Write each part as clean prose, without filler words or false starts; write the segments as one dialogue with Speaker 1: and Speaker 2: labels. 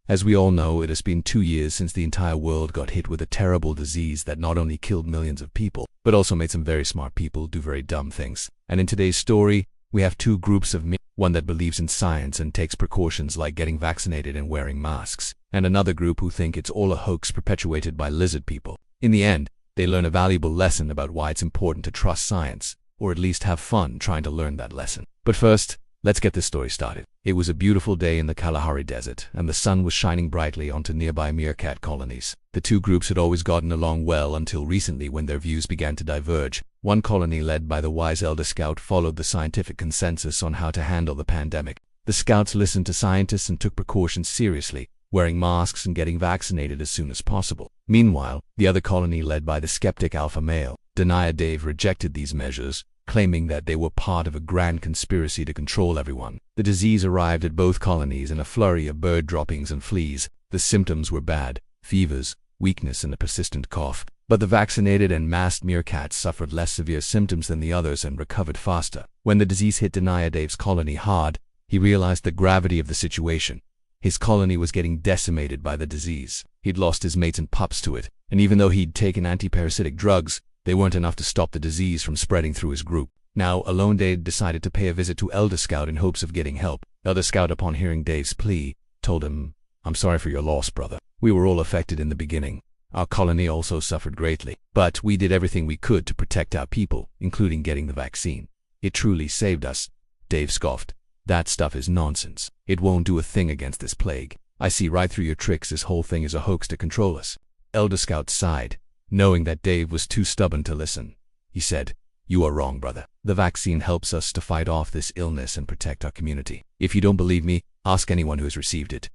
Speaker 1: As we all know, it has been 2 years since the entire world got hit with a terrible disease that not only killed millions of people, but also made some very smart people do very dumb things. And in today's story, we have two groups of men, one that believes in science and takes precautions like getting vaccinated and wearing masks, and another group who think it's all a hoax perpetuated by lizard people. In the end, they learn a valuable lesson about why it's important to trust science, or at least have fun trying to learn that lesson. But first, let's get this story started. It was a beautiful day in the Kalahari Desert, and the sun was shining brightly onto nearby Meerkat colonies. The two groups had always gotten along well until recently when their views began to diverge. One colony led by the wise Elder Scout followed the scientific consensus on how to handle the pandemic. The scouts listened to scientists and took precautions seriously, wearing masks and getting vaccinated as soon as possible. Meanwhile, the other colony led by the skeptic alpha male, Dave, rejected these measures, claiming that they were part of a grand conspiracy to control everyone. The disease arrived at both colonies in a flurry of bird droppings and fleas. The symptoms were bad: fevers, weakness, and a persistent cough. But the vaccinated and masked meerkats suffered less severe symptoms than the others and recovered faster. When the disease hit Dave's colony hard, he realized the gravity of the situation. His colony was getting decimated by the disease. He'd lost his mates and pups to it, and even though he'd taken anti-parasitic drugs, they weren't enough to stop the disease from spreading through his group. Now, alone, Dave decided to pay a visit to Elder Scout in hopes of getting help. Elder Scout, upon hearing Dave's plea, told him, "I'm sorry for your loss, brother. We were all affected in the beginning. Our colony also suffered greatly, but we did everything we could to protect our people, including getting the vaccine. It truly saved us." Dave scoffed. "That stuff is nonsense. It won't do a thing against this plague. I see right through your tricks. This whole thing is a hoax to control us." Elder Scout sighed, knowing that Dave was too stubborn to listen. He said, "You are wrong, brother. The vaccine helps us to fight off this illness and protect our community. If you don't believe me, ask anyone who has received it."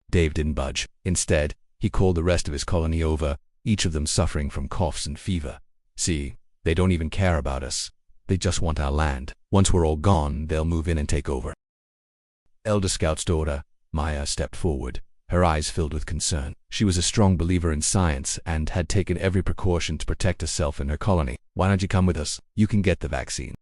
Speaker 1: Dave didn't budge. Instead, he called the rest of his colony over, each of them suffering from coughs and fever. "See, they don't even care about us. They just want our land. Once we're all gone, they'll move in and take over." Elder Scout's daughter, Maya, stepped forward, her eyes filled with concern. She was a strong believer in science and had taken every precaution to protect herself and her colony. "Why don't you come with us? You can get the vaccine."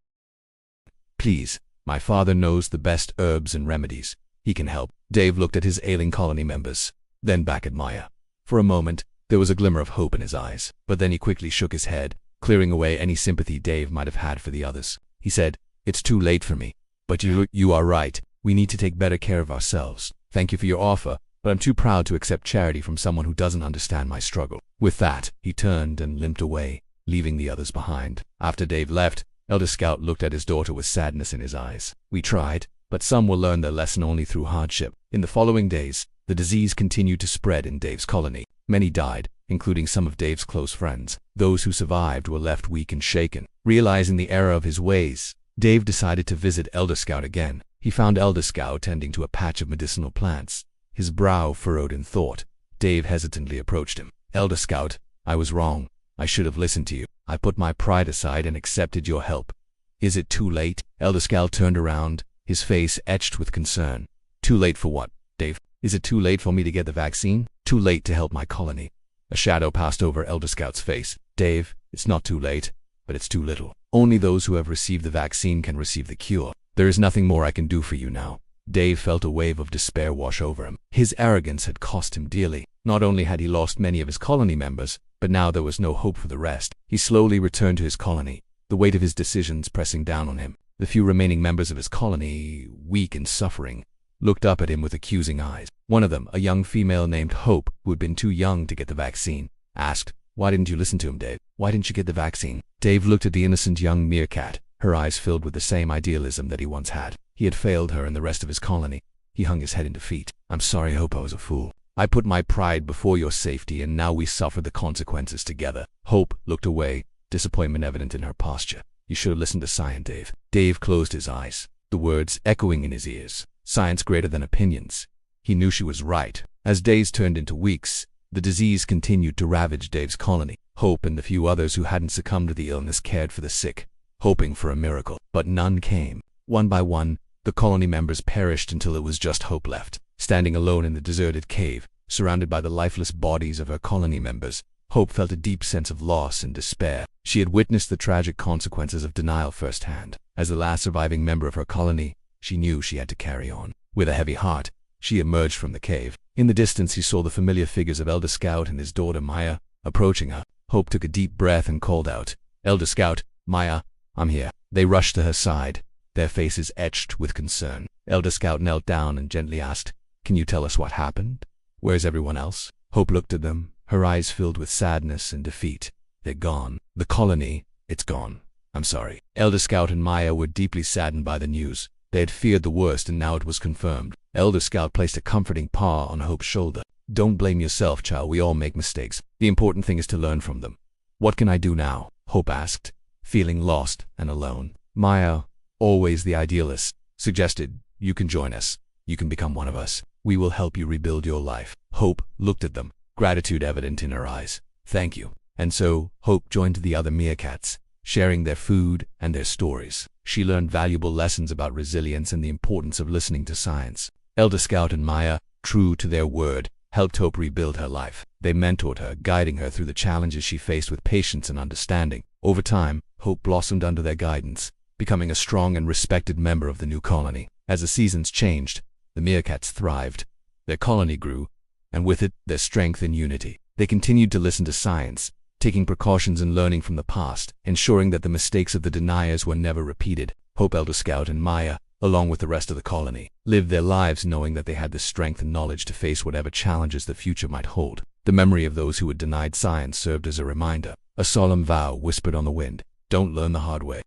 Speaker 1: "Please, my father knows the best herbs and remedies. He can help." Dave looked at his ailing colony members, then back at Maya. For a moment, there was a glimmer of hope in his eyes, but then he quickly shook his head, clearing away any sympathy Dave might have had for the others. He said, "It's too late for me. But you are right. We need to take better care of ourselves. Thank you for your offer, but I'm too proud to accept charity from someone who doesn't understand my struggle." With that, he turned and limped away, leaving the others behind. After Dave left, Elder Scout looked at his daughter with sadness in his eyes. "We tried, but some will learn their lesson only through hardship." In the following days, the disease continued to spread in Dave's colony. Many died, including some of Dave's close friends. Those who survived were left weak and shaken. Realizing the error of his ways, Dave decided to visit Elder Scout again. He found Elder Scout tending to a patch of medicinal plants, his brow furrowed in thought. Dave hesitantly approached him. "Elder Scout, I was wrong. I should have listened to you. I put my pride aside and accepted your help. Is it too late?" Elder Scout turned around, his face etched with concern. "Too late for what, Dave? Is it too late for me to get the vaccine? Too late to help my colony?" A shadow passed over Elder Scout's face. "Dave, it's not too late, but it's too little. Only those who have received the vaccine can receive the cure. There is nothing more I can do for you now." Dave felt a wave of despair wash over him. His arrogance had cost him dearly. Not only had he lost many of his colony members, but now there was no hope for the rest. He slowly returned to his colony, the weight of his decisions pressing down on him. The few remaining members of his colony, weak and suffering, looked up at him with accusing eyes. One of them, a young female named Hope, who had been too young to get the vaccine, asked, "Why didn't you listen to him, Dave? Why didn't you get the vaccine?" Dave looked at the innocent young meerkat, her eyes filled with the same idealism that he once had. He had failed her and the rest of his colony. He hung his head in defeat. "I'm sorry, Hope, I was a fool. I put my pride before your safety, and now we suffer the consequences together." Hope looked away, disappointment evident in her posture. "You should have listened to science, Dave." Dave closed his eyes, the words echoing in his ears. Science greater than opinions. He knew she was right. As days turned into weeks, the disease continued to ravage Dave's colony. Hope and the few others who hadn't succumbed to the illness cared for the sick, hoping for a miracle. But none came. One by one, the colony members perished until it was just Hope left. Standing alone in the deserted cave, surrounded by the lifeless bodies of her colony members, Hope felt a deep sense of loss and despair. She had witnessed the tragic consequences of denial firsthand. As the last surviving member of her colony, she knew she had to carry on. With a heavy heart, she emerged from the cave. In the distance, he saw the familiar figures of Elder Scout and his daughter Maya approaching her. Hope took a deep breath and called out, "Elder Scout, Maya, I'm here." They rushed to her side, their faces etched with concern. Elder Scout knelt down and gently asked, "Can you tell us what happened? Where's everyone else?" Hope looked at them, her eyes filled with sadness and defeat. "They're gone. The colony, it's gone. I'm sorry." Elder Scout and Maya were deeply saddened by the news. They had feared the worst, and now it was confirmed. Elder Scout placed a comforting paw on Hope's shoulder. "Don't blame yourself, child. We all make mistakes. The important thing is to learn from them." "What can I do now?" Hope asked, feeling lost and alone. Maya, always the idealist, suggested, "You can join us. You can become one of us. We will help you rebuild your life." Hope looked at them, gratitude evident in her eyes. "Thank you." And so, Hope joined the other Meerkats, sharing their food and their stories. She learned valuable lessons about resilience and the importance of listening to science. Elder Scout and Maya, true to their word, helped Hope rebuild her life. They mentored her, guiding her through the challenges she faced with patience and understanding. Over time, Hope blossomed under their guidance, becoming a strong and respected member of the new colony. As the seasons changed, the Meerkats thrived. Their colony grew, and with it, their strength and unity. They continued to listen to science, taking precautions and learning from the past, ensuring that the mistakes of the deniers were never repeated. Hope, Elder Scout, and Maya, along with the rest of the colony, lived their lives knowing that they had the strength and knowledge to face whatever challenges the future might hold. The memory of those who had denied science served as a reminder, a solemn vow whispered on the wind. Don't learn the hard way.